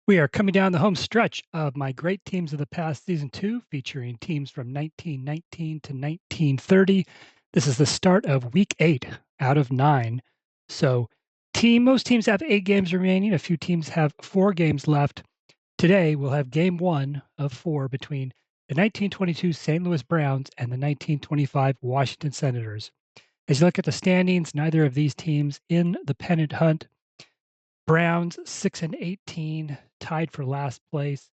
We are coming down the home stretch of my great teams of the past season 2, featuring teams from 1919 to 1930. This is the start of week 8 out of 9. So, most teams have 8 games remaining. A few teams have 4 games left. Today, we'll have game 1 of 4 between the 1922 St. Louis Browns and the 1925 Washington Senators. As you look at the standings, neither of these teams in the pennant hunt. Browns 6-18, tied for last place.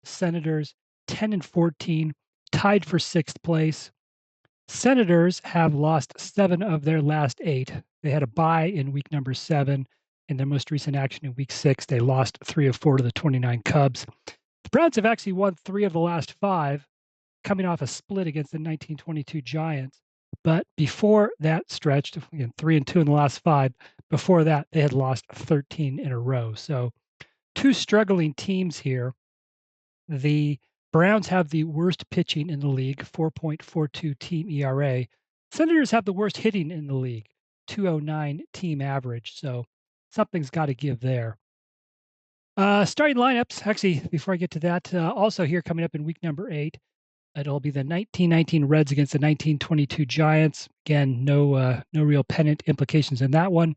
Senators 10-14, tied for 6th place. Senators have lost 7 of their last 8. They had a bye in week number 7. In their most recent action in week 6, they lost 3 of 4 to the 29 Cubs. The Browns have actually won 3 of the last 5, coming off a split against the 1922 Giants. But before that stretch, again, 3-2 in the last 5, before that, they had lost 13 in a row. So, two struggling teams here. The Browns have the worst pitching in the league, 4.42 team ERA. Senators have the worst hitting in the league, 209 team average. So, something's got to give there. Starting lineups, actually, before I get to that, also here coming up in week number 8, it'll be the 1919 Reds against the 1922 Giants. Again, no real pennant implications in that one.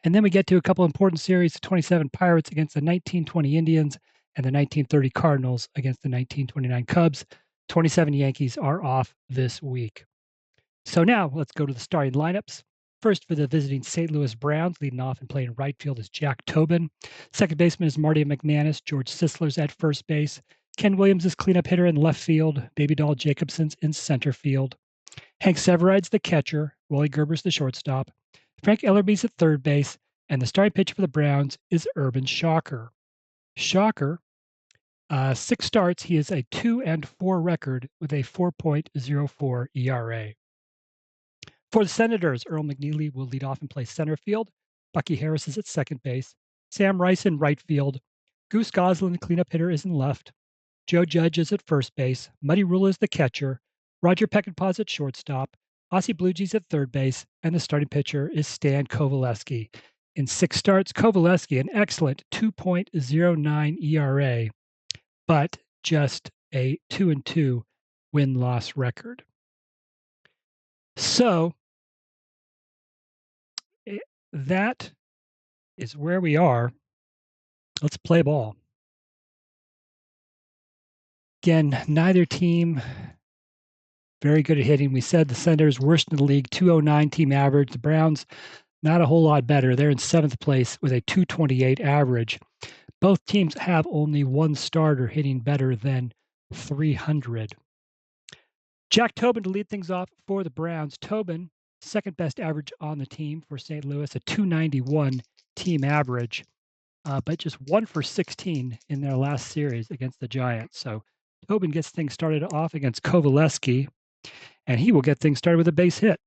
And then we get to a couple important series: the 27 Pirates against the 1920 Indians and the 1930 Cardinals against the 1929 Cubs. 27 Yankees are off this week. So now let's go to the starting lineups. First, for the visiting St. Louis Browns, leading off and playing right field is Jack Tobin. Second baseman is Marty McManus. George Sisler's at first base. Ken Williams is cleanup hitter in left field. Baby Doll Jacobson's in center field. Hank Severide's the catcher. Wally Gerber's the shortstop. Frank Ellerby's at third base. And the starting pitcher for the Browns is Urban Shocker. Shocker, 6 starts. He is a 2-4 record with a 4.04 ERA. For the Senators, Earl McNeely will lead off and play center field. Bucky Harris is at second base. Sam Rice in right field. Goose Goslin, the cleanup hitter, is in left. Joe Judge is at first base. Muddy Rule is the catcher. Roger Peckinpah's at shortstop. Aussie Blue Jays at third base. And the starting pitcher is Stan Coveleski. In 6 starts, Coveleski, an excellent 2.09 ERA, but just a 2-2 win-loss record. So, that is where we are. Let's play ball. Again, neither team very good at hitting. We said the Senators worst in the league, 209 team average. The Browns, not a whole lot better. They're in 7th place with a 228 average. Both teams have only one starter hitting better than 300. Jack Tobin to lead things off for the Browns. Tobin, second best average on the team for St. Louis, a 291 team average, but just 1 for 16 in their last series against the Giants. So Tobin gets things started off against Coveleski, and he will get things started with a base hit.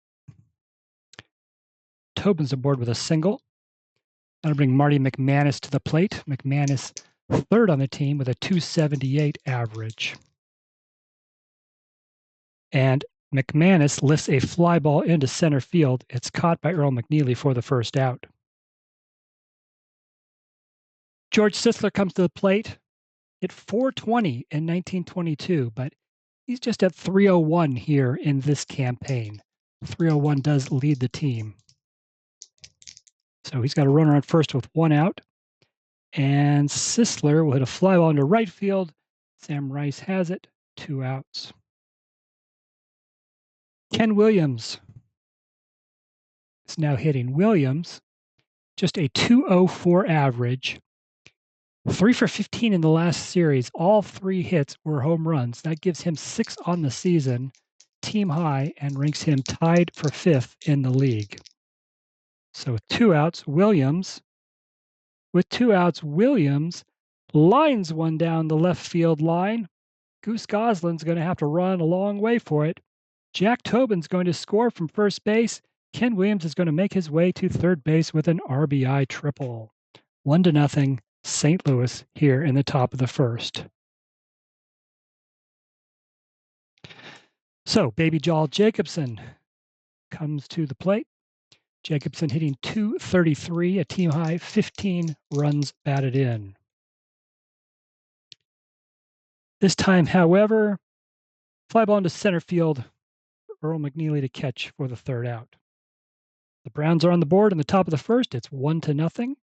Tobin's aboard with a single. That'll bring Marty McManus to the plate. McManus third on the team with a 278 average. And McManus lifts a fly ball into center field. It's caught by Earl McNeely for the first out. George Sisler comes to the plate. Hit .420 in 1922, but he's just at .301 here in this campaign. .301 does lead the team. So he's got a runner on first with 1 out. And Sisler will hit a fly ball into right field. Sam Rice has it, 2 outs. Ken Williams is now hitting. Williams, just a 204 average. 3 for 15 in the last series. All 3 hits were home runs. That gives him 6 on the season, team high, and ranks him tied for 5th in the league. So with 2 outs, Williams lines one down the left field line. Goose Goslin's going to have to run a long way for it. Jack Tobin's going to score from first base. Ken Williams is going to make his way to third base with an RBI triple. 1-0, St. Louis here in the top of the first. So, Baby Doll Jacobson comes to the plate. Jacobson hitting .233, a team high, 15 runs batted in. This time, however, fly ball into center field. Earl McNeely to catch for the third out. The Browns are on the board in the top of the first. It's 1-0.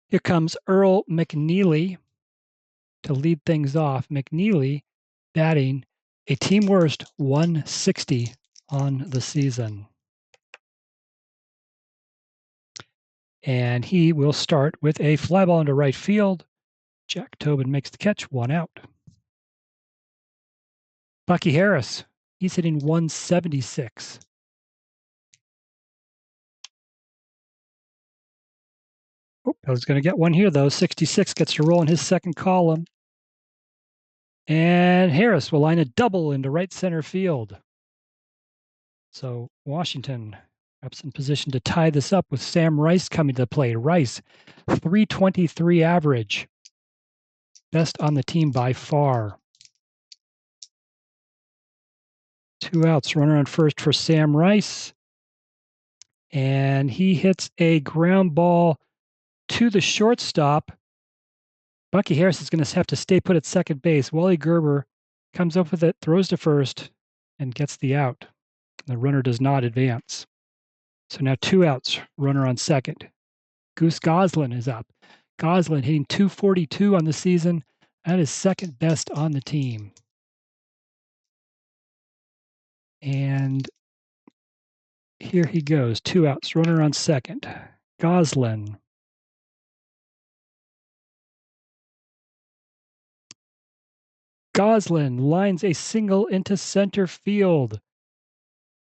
Here comes Earl McNeely to lead things off. McNeely batting a team worst 160 on the season. And he will start with a fly ball into right field. Jack Tobin makes the catch, 1 out. Bucky Harris, he's hitting 176. Oh, I was going to get one here, though. 66 gets to roll in his second column. And Harris will line a double into right center field. So Washington perhaps in position to tie this up with Sam Rice coming to the plate. Rice, 323 average. Best on the team by far. 2 outs, runner on first for Sam Rice. And he hits a ground ball to the shortstop. Bucky Harris is going to have to stay put at second base. Wally Gerber comes up with it, throws to first, and gets the out. The runner does not advance. So now 2 outs, runner on second. Goose Goslin is up. Goslin hitting 242 on the season. That is second best on the team. And here he goes. 2 outs, runner on second. Goslin. Goslin lines a single into center field.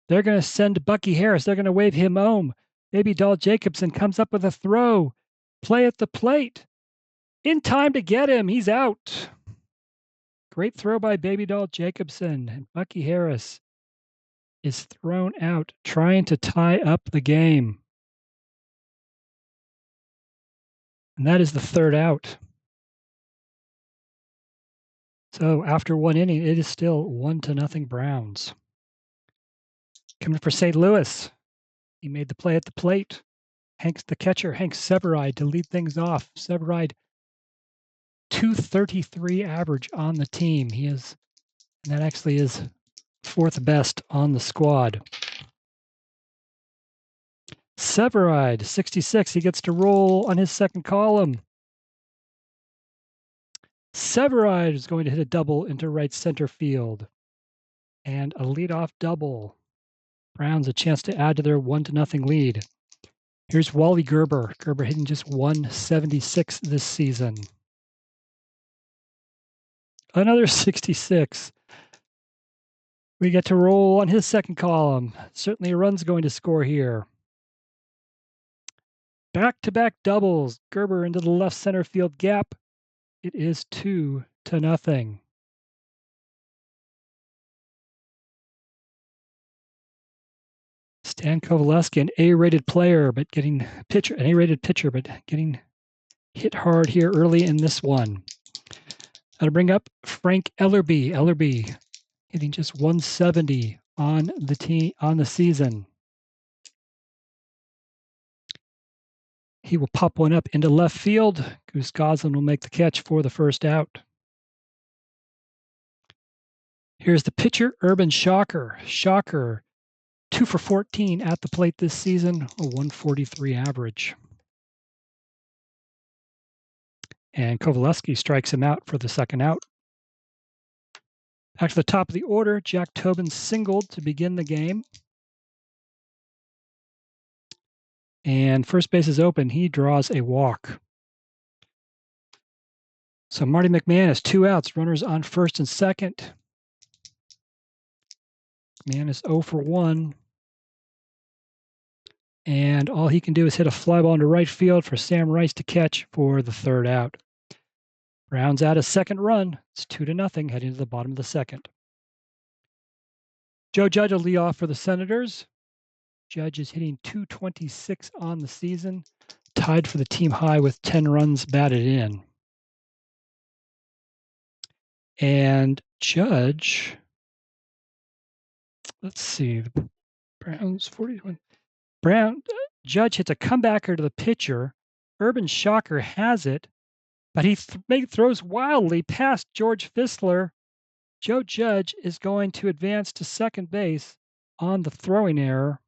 They're going to send Bucky Harris. They're going to wave him home. Baby Doll Jacobson comes up with a throw. Play at the plate. In time to get him. He's out. Great throw by Baby Doll Jacobson. And Bucky Harris is thrown out trying to tie up the game. And that is the third out. So after 1 inning, it is still 1-0 Browns. Coming for St. Louis. He made the play at the plate. The catcher, Hank Severide, to lead things off. Severide, 233 average on the team. And that actually is fourth best on the squad. Severide, 66. He gets to roll on his second column. Severide is going to hit a double into right center field. And a leadoff double. Browns a chance to add to their 1-0 lead. Here's Wally Gerber. Gerber hitting just 176 this season. Another 66. We get to roll on his second column. Certainly a run's going to score here. Back-to-back doubles. Gerber into the left center field gap. It is 2-0. Stan Coveleski, an A-rated player, but an A-rated pitcher, but getting hit hard here early in this one. I'll bring up Frank Ellerby. Ellerby hitting just 170 on the season. He will pop one up into left field. Goose Goslin will make the catch for the first out. Here's the pitcher, Urban Shocker. Shocker, 2 for 14 at the plate this season, a 143 average. And Coveleski strikes him out for the second out. Back to the top of the order, Jack Tobin singled to begin the game. And first base is open. He draws a walk. So Marty McMahon 2 outs, runners on first and second. McMahon is 0 for 1. And all he can do is hit a fly ball into right field for Sam Rice to catch for the third out. Browns out a second run. It's 2-0 heading to the bottom of the second. Joe Judge will lead off for the Senators. Judge is hitting 226 on the season, tied for the team high with 10 runs batted in. And Judge, let's see, the Browns 41. Judge hits a comebacker to the pitcher. Urban Shocker has it. but he throws wildly past George Fissler. Joe Judge is going to advance to second base on the throwing error.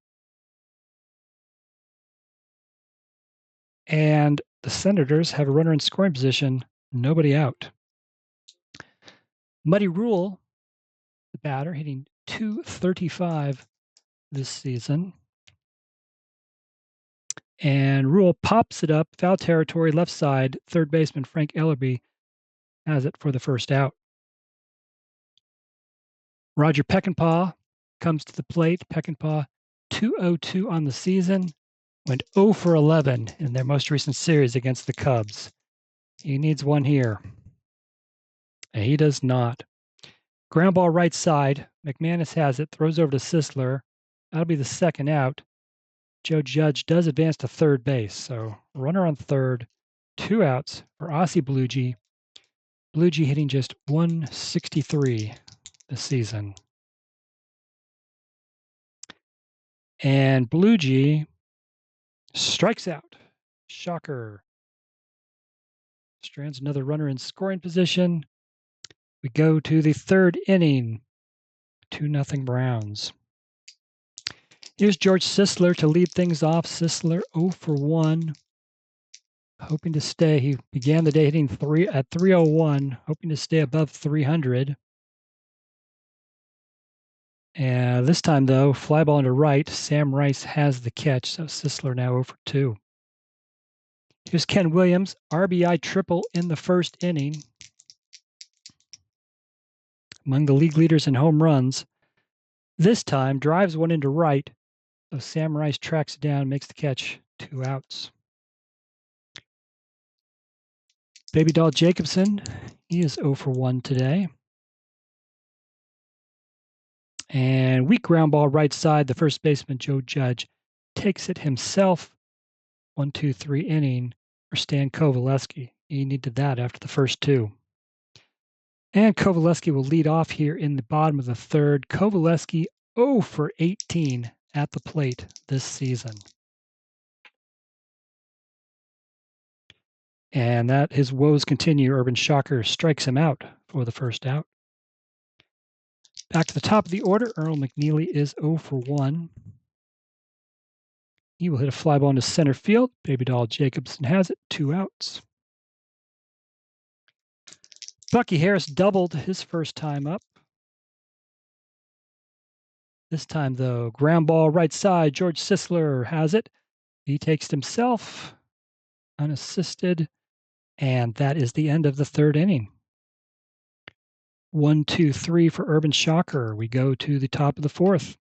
And the Senators have a runner in scoring position, nobody out. Muddy Rule, the batter, hitting .235 this season. And Rule pops it up, foul territory, left side. Third baseman Frank Ellerby has it for the first out. Roger Peckinpah comes to the plate. Peckinpah, 202 on the season, went 0 for 11 in their most recent series against the Cubs. He needs one here. And he does not. Ground ball right side. McManus has it, throws over to Sisler. That'll be the second out. Joe Judge does advance to third base. So runner on third, 2 outs for Ossie Bluegee. Bluegee hitting just .163 this season. And Bluegee strikes out. Shocker. Strands another runner in scoring position. We go to the third inning. 2-0 Browns. Here's George Sisler to lead things off. Sisler 0 for 1. Hoping to stay. He began the day hitting 301, hoping to stay above 300. And this time, though, fly ball into right. Sam Rice has the catch, so Sisler now 0 for 2. Here's Ken Williams, RBI triple in the first inning. Among the league leaders in home runs. This time, drives one into right. So Sam Rice tracks it down, makes the catch, 2 outs. Baby Doll Jacobson, he is 0 for 1 today. And weak ground ball right side. The first baseman, Joe Judge, takes it himself. 1-2-3 inning for Stan Coveleski. He needed that after the first 2. And Coveleski will lead off here in the bottom of the third. Coveleski 0 for 18 at the plate this season. And that his woes continue. Urban Shocker strikes him out for the first out. Back to the top of the order, Earl McNeely is 0 for 1. He will hit a fly ball into center field. Baby Doll Jacobson has it, 2 outs. Bucky Harris doubled his first time up. This time, though, ground ball right side. George Sisler has it. He takes it himself, unassisted, and that is the end of the third inning. 1-2-3 for Urban Shocker. We go to the top of the fourth.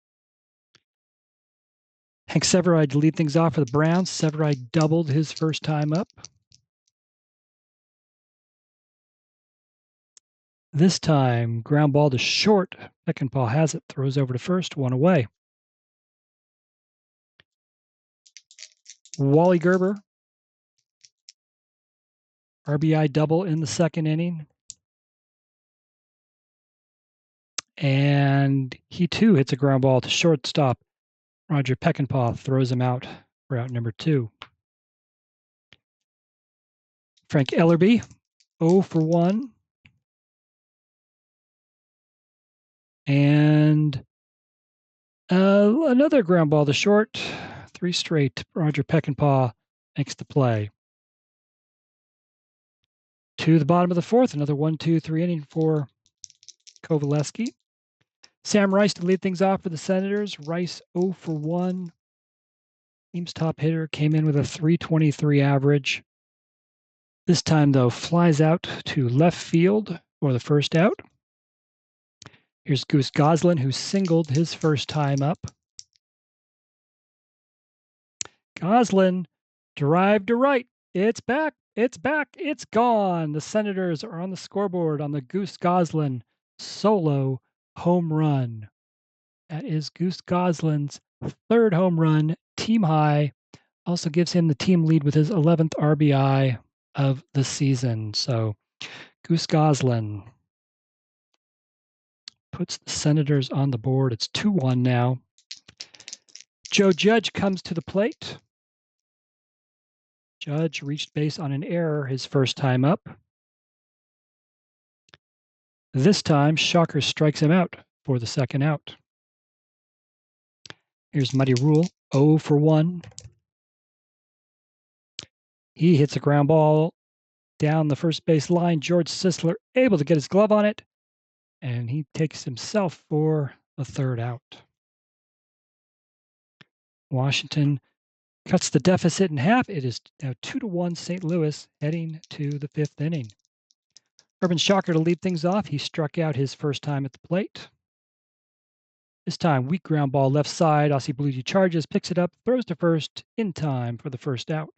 Hank Severide to lead things off for the Browns. Severide doubled his first time up. This time, ground ball to short. Peckinpah has it, throws over to first, 1 away. Wally Gerber, RBI double in the second inning. And he too hits a ground ball to shortstop. Roger Peckinpah throws him out for out number 2. Frank Ellerby, 0 for 1. And another ground ball to short. 3 straight. Roger Peckinpah makes the play. To the bottom of the fourth, another 1-2-3 inning for Coveleski. Sam Rice to lead things off for the Senators. Rice 0 for 1. Team's top hitter came in with a .323 average. This time, though, flies out to left field for the first out. Here's Goose Goslin, who singled his first time up. Goslin, drive to right. It's back. It's back. It's gone. The Senators are on the scoreboard on the Goose Goslin solo home run. That is Goose Goslin's 3rd home run, team high. Also gives him the team lead with his 11th RBI of the season. So Goose Goslin puts the Senators on the board. It's 2-1 now. Joe Judge comes to the plate. Judge reached base on an error his first time up. This time, Shocker strikes him out for the second out. Here's Muddy Rule, 0 for 1. He hits a ground ball down the first base line. George Sisler able to get his glove on it, and he takes himself for the third out. Washington cuts the deficit in half. It is now 2-1 St. Louis heading to the fifth inning. Urban Shocker to lead things off. He struck out his first time at the plate. This time, weak ground ball left side. Aussie Blue Jay charges, picks it up, throws to first in time for the first out.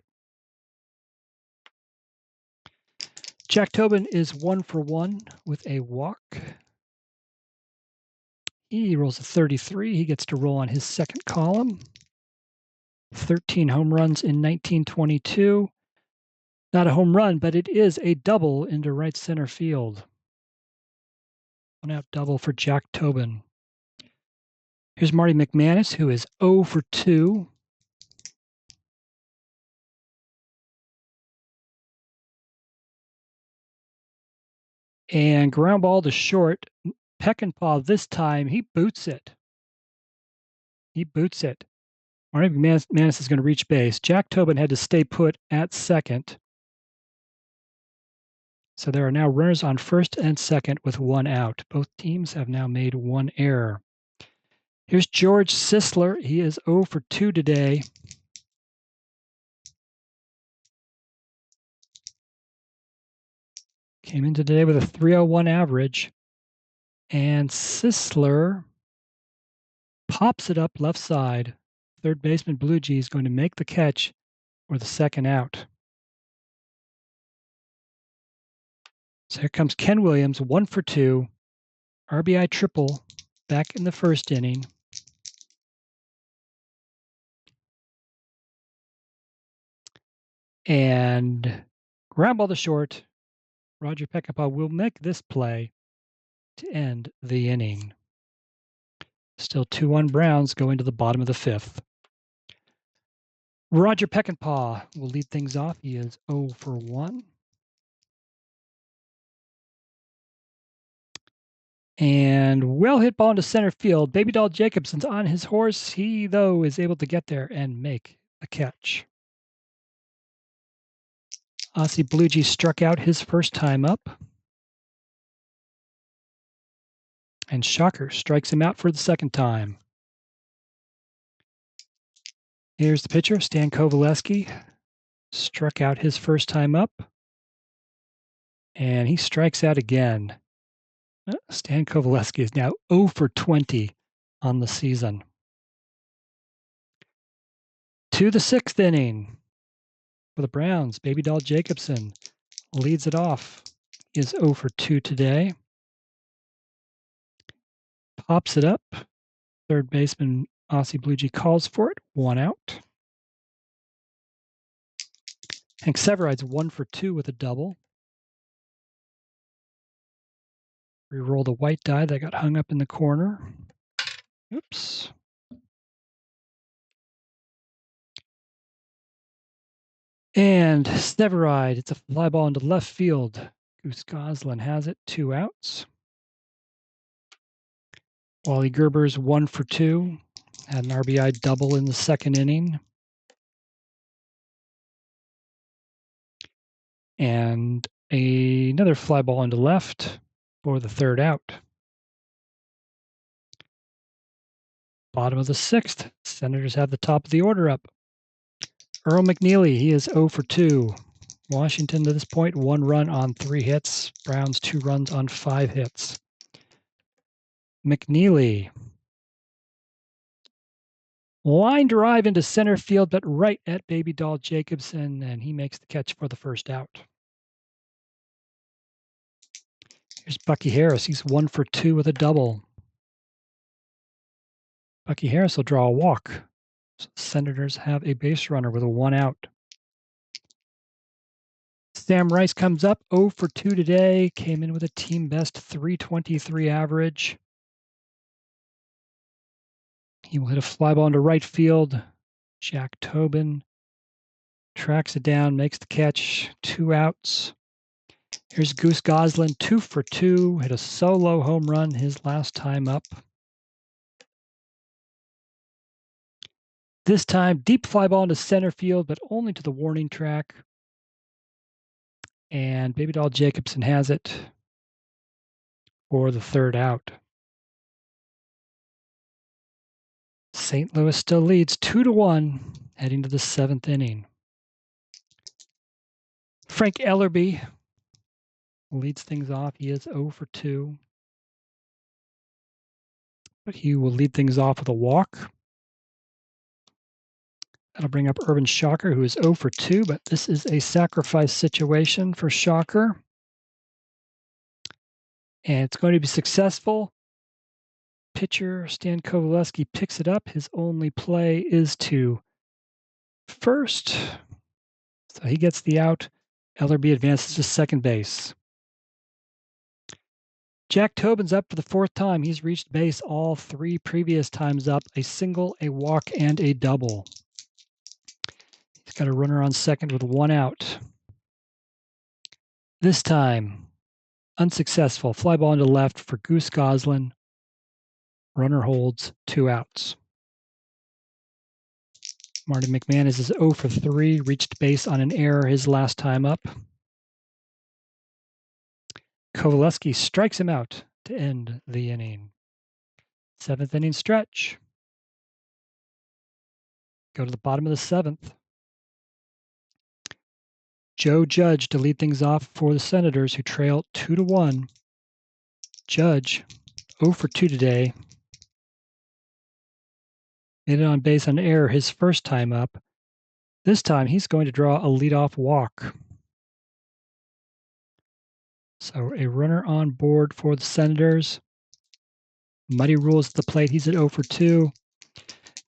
Jack Tobin is 1 for 1 with a walk. He rolls a 33. He gets to roll on his second column. 13 home runs in 1922. Not a home run, but it is a double into right center field. One out double for Jack Tobin. Here's Marty McManus, who is 0 for 2. And ground ball to short. Peckinpah this time, he boots it. Marty McManus is going to reach base. Jack Tobin had to stay put at second. So there are now runners on first and second with one out. Both teams have now made one error. Here's George Sisler. He is 0 for 2 today. Came in today with a 301 average. And Sisler pops it up left side. Third baseman Blue Jay is going to make the catch for the second out. So here comes Ken Williams, 1 for 2. RBI triple back in the first inning. And ground ball to short. Roger Peckinpah will make this play to end the inning. Still 2-1 Browns going to the bottom of the fifth. Roger Peckinpah will lead things off. He is 0 for 1. And well hit ball into center field. Baby Doll Jacobson's on his horse. He, though, is able to get there and make a catch. Aussie Blue Jay struck out his first time up. And Shocker strikes him out for the second time. Here's the pitcher, Stan Coveleski. Struck out his first time up. And he strikes out again. Stan Coveleski is now 0 for 20 on the season. To the sixth inning for the Browns. Baby Doll Jacobson leads it off. He is 0 for 2 today. Pops it up. Third baseman Aussie Blue Jay calls for it. One out. Hank Severide's 1 for 2 with a double. Reroll the white die that got hung up in the corner. Oops. And Severide, it's a fly ball into left field. Goose Goslin has it, 2 outs. Wally Gerber's 1 for 2. Had an RBI double in the second inning. And another fly ball into left for the third out. Bottom of the sixth. Senators have the top of the order up. Earl McNeely, he is 0 for 2. Washington to this point, 1 run on 3 hits. Browns 2 runs on 5 hits. McNeely. Line drive into center field, but right at Baby Doll Jacobson, and he makes the catch for the first out. Here's Bucky Harris. He's 1 for 2 with a double. Bucky Harris will draw a walk. So the Senators have a base runner with a 1 out. Sam Rice comes up 0 for 2 today. Came in with a team best 323 average. He will hit a fly ball into right field. Jack Tobin tracks it down, makes the catch, 2 outs. Here's Goose Goslin, 2 for 2, hit a solo home run his last time up. This time, deep fly ball into center field, but only to the warning track. And Baby Doll Jacobson has it for the 3rd out. St. Louis still leads 2-1, heading to the 7th inning. Frank Ellerby leads things off. He is 0 for 2. But he will lead things off with a walk. That'll bring up Urban Shocker, who is 0 for 2, but this is a sacrifice situation for Shocker. And it's going to be successful. Pitcher Stan Coveleski picks it up. His only play is to first. So he gets the out. Ellerby advances to second base. Jack Tobin's up for the 4th time. He's reached base all 3 previous times up, a single, a walk, and a double. He's got a runner on second with 1 out. This time, unsuccessful. Fly ball into left for Goose Goslin. Runner holds, 2 outs. Marty McManus is 0 for 3, reached base on an error his last time up. Coveleski strikes him out to end the inning. 7th inning stretch. Go to the bottom of the 7th. Joe Judge to lead things off for the Senators, who trail 2-1. Judge, 0 for 2 today. Made it on base on error his first time up. This time he's going to draw a leadoff walk. So a runner on board for the Senators. Muddy rules at the plate. He's at 0 for 2.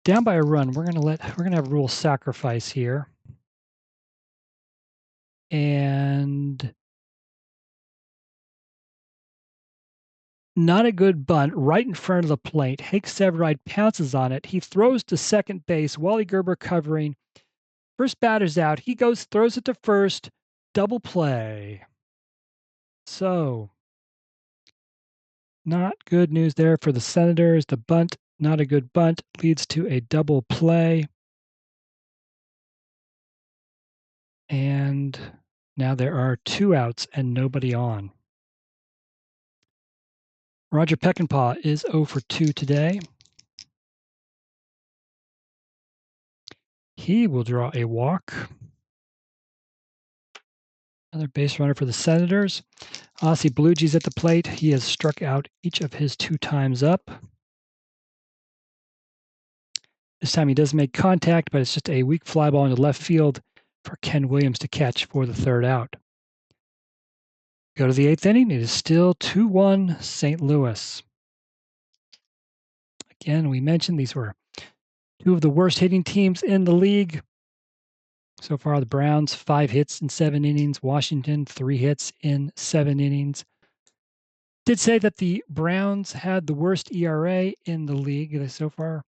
Down by a run. We're gonna have rule sacrifice here. And not a good bunt right in front of the plate. Hake Severide pounces on it. He throws to second base. Wally Gerber covering. First batter's out. He goes, throws it to first. Double play. So, not good news there for the Senators. The bunt, not a good bunt, leads to a double play. And now there are 2 outs and nobody on. Roger Peckinpah is 0 for 2 today. He will draw a walk. Another base runner for the Senators. Ossie Bluegie's at the plate. He has struck out each of his 2 times up. This time he does make contact, but it's just a weak fly ball into left field for Ken Williams to catch for the 3rd out. Go to the 8th inning. It is still 2-1 St. Louis. Again, we mentioned these were 2 of the worst hitting teams in the league. So far, the Browns, 5 hits in 7 innings. Washington, 3 hits in 7 innings. Did say that the Browns had the worst ERA in the league. So far,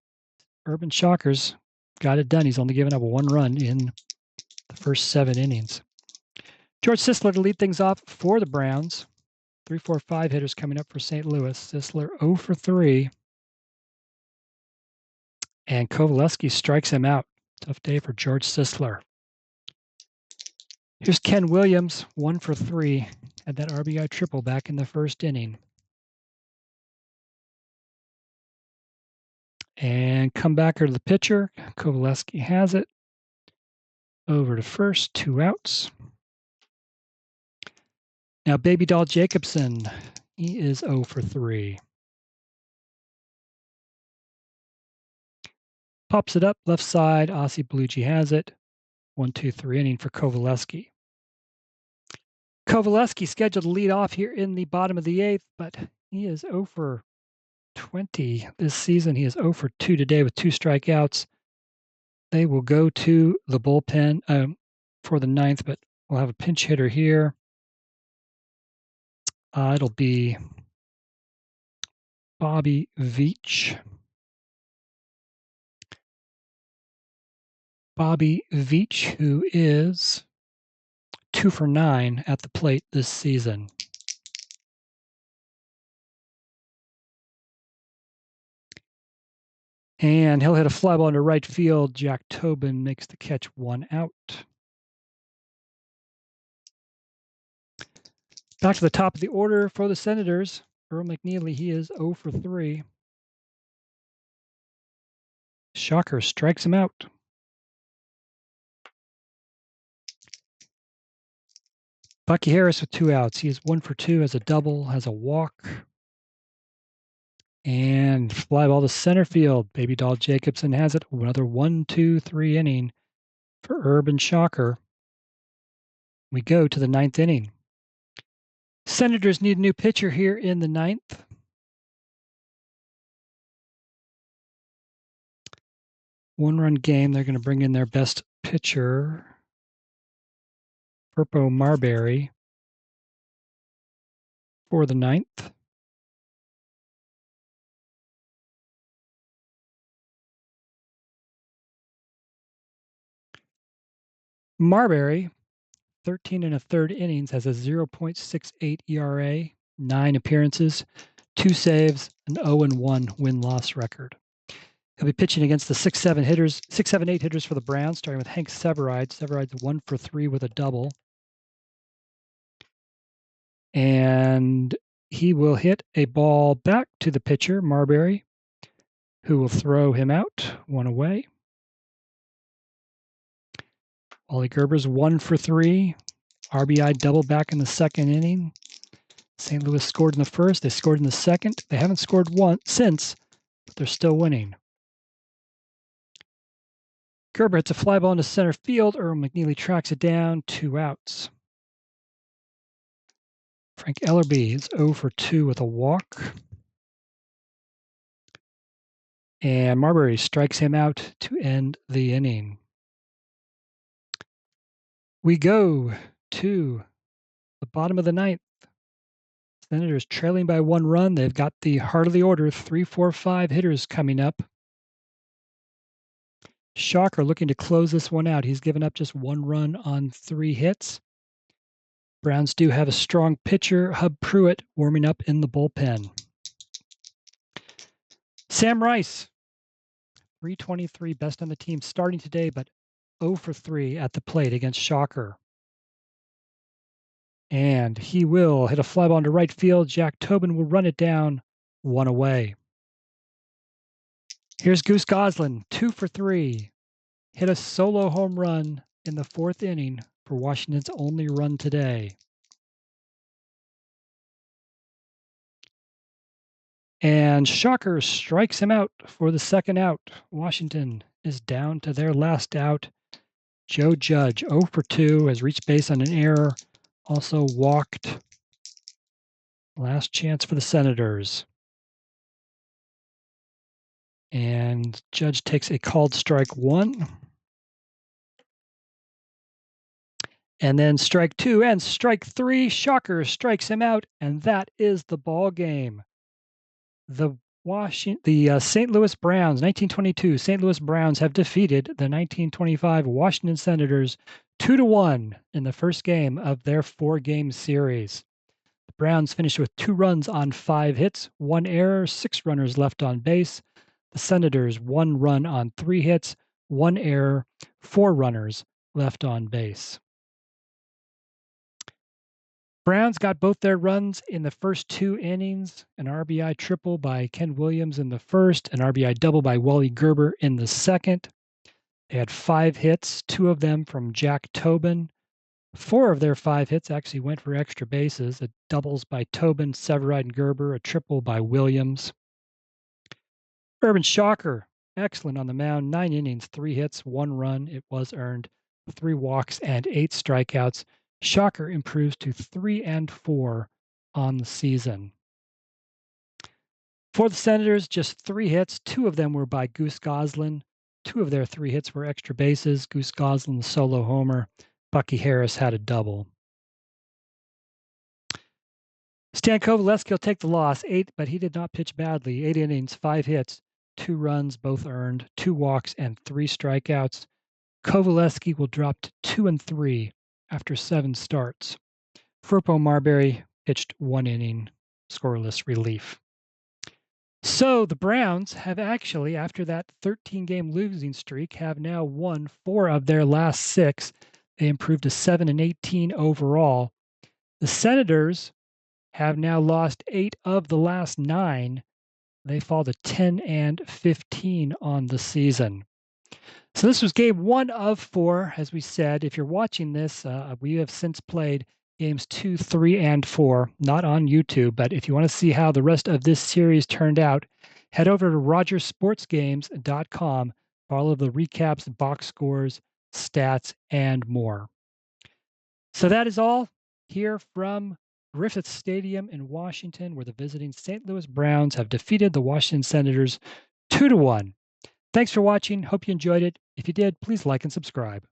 Urban Shockers got it done. He's only given up 1 run in the first 7 innings. George Sisler to lead things off for the Browns. 3, 4, 5 hitters coming up for St. Louis. Sisler 0 for 3. And Coveleski strikes him out. Tough day for George Sisler. Here's Ken Williams, 1 for 3. Had that RBI triple back in the first inning. And comebacker to the pitcher. Coveleski has it. Over to first, 2 outs. Now Baby Doll Jacobson, he is 0 for 3. Pops it up, left side. Ossie Bluegee has it. 1, 2, 3 inning for Coveleski. Coveleski scheduled to lead off here in the bottom of the 8th, but he is 0 for 20 this season. He is 0 for 2 today with 2 strikeouts. They will go to the bullpen for the 9th, but we'll have a pinch hitter here. It'll be Bobby Veach. Bobby Veach, who is 2 for 9 at the plate this season. And he'll hit a fly ball into right field. Jack Tobin makes the catch, 1 out. Back to the top of the order for the Senators. Earl McNeely, he is 0 for 3. Shocker strikes him out. Bucky Harris with 2 outs. He is 1 for 2, has a double, has a walk. And fly ball to center field. Baby Doll Jacobson has it. Another 1, 2, 3 inning for Urban Shocker. We go to the 9th inning. Senators need a new pitcher here in the 9th. One-run game. They're going to bring in their best pitcher, Purpo Marbury, for the 9th. Marbury, 13 1/3 innings, has a 0.68 ERA, 9 appearances, 2 saves, an 0-1 win-loss record. He'll be pitching against the 6-7 hitters, 6-7-8 hitters for the Browns, starting with Hank Severide. Severide's 1 for 3 with a double. And he will hit a ball back to the pitcher, Marbury, who will throw him out, 1 away. Wally Gerber's 1 for 3. RBI double back in the 2nd inning. St. Louis scored in the 1st. They scored in the 2nd. They haven't scored since, but they're still winning. Gerber hits a fly ball into center field. Earl McNeely tracks it down, 2 outs. Frank Ellerby is 0 for 2 with a walk. And Marbury strikes him out to end the inning. We go to the bottom of the 9th. Senators trailing by 1 run. They've got the heart of the order, 3, 4, 5 hitters coming up. Shocker looking to close this one out. He's given up just 1 run on 3 hits. Browns do have a strong pitcher, Hub Pruitt, warming up in the bullpen. Sam Rice, 323, best on the team starting today, but 0 for 3 at the plate against Shocker. And he will hit a fly ball into right field. Jack Tobin will run it down, 1 away. Here's Goose Goslin, 2 for 3. Hit a solo home run in the 4th inning for Washington's only run today. And Shocker strikes him out for the 2nd out. Washington is down to their last out. Joe Judge, 0 for 2, has reached base on an error, also walked. Last chance for the Senators. And Judge takes a called strike 1. And then strike 2 and strike 3. Shocker strikes him out, and that is the ball game. The St. Louis Browns, 1922 St. Louis Browns have defeated the 1925 Washington Senators 2-1 in the first game of their 4-game series. The Browns finished with 2 runs on 5 hits, 1 error, 6 runners left on base. The Senators 1 run on 3 hits, 1 error, 4 runners left on base. Browns got both their runs in the first 2 innings, an RBI triple by Ken Williams in the first, an RBI double by Wally Gerber in the second. They had 5 hits, 2 of them from Jack Tobin. 4 of their 5 hits actually went for extra bases, doubles by Tobin, Severide, and Gerber, a triple by Williams. Urban Shocker, excellent on the mound, 9 innings, 3 hits, 1 run, it was earned, 3 walks, and 8 strikeouts. Shocker improves to 3-4 on the season. For the Senators, just 3 hits. 2 of them were by Goose Goslin. 2 of their 3 hits were extra bases. Goose Goslin, the solo homer. Bucky Harris had a double. Stan Coveleski will take the loss, 8, but he did not pitch badly. 8 innings, 5 hits, 2 runs, both earned, 2 walks, and 3 strikeouts. Coveleski will drop to 2-3 after 7 starts. Furpo Marbury pitched 1 inning, scoreless relief. So the Browns have actually, after that 13-game losing streak, have now won 4 of their last 6. They improved to 7-18 overall. The Senators have now lost 8 of the last 9. They fall to 10-15 on the season. So this was game 1 of 4, as we said. If you're watching this, we have since played games 2, 3, and 4, not on YouTube, but if you want to see how the rest of this series turned out, head over to rogersportsgames.com for all of the recaps, box scores, stats, and more. So that is all here from Griffith Stadium in Washington, where the visiting St. Louis Browns have defeated the Washington Senators 2-1. Thanks for watching. Hope you enjoyed it. If you did, please like and subscribe.